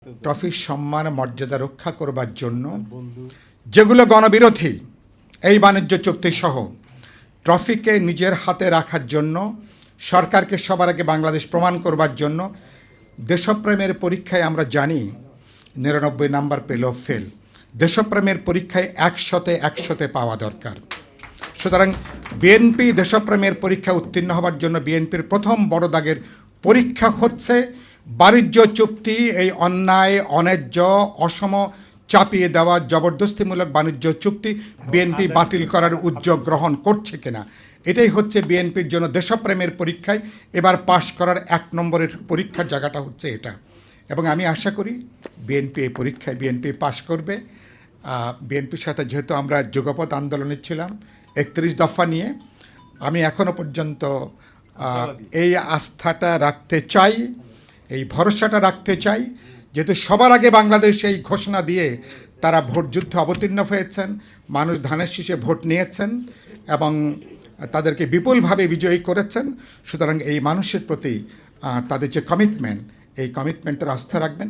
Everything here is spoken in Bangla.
ট্রফির সম্মান মর্যাদা রক্ষা করবার জন্য যেগুলো গণবিরোধী এই বাণিজ্য চুক্তি সহ ট্রফিকে নিজের হাতে রাখার জন্য সরকারকে সবার আগে বাংলাদেশ প্রমাণ করবার জন্য দেশপ্রেমের পরীক্ষায় আমরা জানি ৯৯ নাম্বার পেলেও ফেল। দেশপ্রেমের পরীক্ষায় ১০০-১০০ পাওয়া দরকার। সুতরাং বিএনপি দেশপ্রেমের পরীক্ষা উত্তীর্ণ হবার জন্য বিএনপির প্রথম বড় দাগের পরীক্ষা হচ্ছে বাণিজ্য চুক্তি, এই অন্যায় অন্যায্য অসম চাপিয়ে দেওয়া জবরদস্তিমূলক বাণিজ্য চুক্তি বিএনপি বাতিল করার উদ্যোগ গ্রহণ করছে কিনা। এটাই হচ্ছে বিএনপির জন্য দেশপ্রেমের পরীক্ষায় এবার পাশ করার ১ নম্বরের পরীক্ষার জায়গাটা হচ্ছে এটা। এবং আমি আশা করি বিএনপি এই পরীক্ষায় পাশ করবে। বিএনপির সাথে যেহেতু আমরা যুগপৎ আন্দোলনে ছিলাম ৩১ দফা নিয়ে, আমি এখনও পর্যন্ত এই আস্থাটা রাখতে চাই, এই ভরসাটা রাখতে চাই, যেহেতু সবার আগে বাংলাদেশ এই ঘোষণা দিয়ে তারা ভোট যুদ্ধে অবতীর্ণ হয়েছেন, মানুষ ধানের শীষে ভোট নিয়েছেন এবং তাদেরকে বিপুলভাবে বিজয়ী করেছেন। সুতরাং এই মানুষের প্রতি তাদের যে কমিটমেন্ট, এই কমিটমেন্টের আস্থা রাখবেন।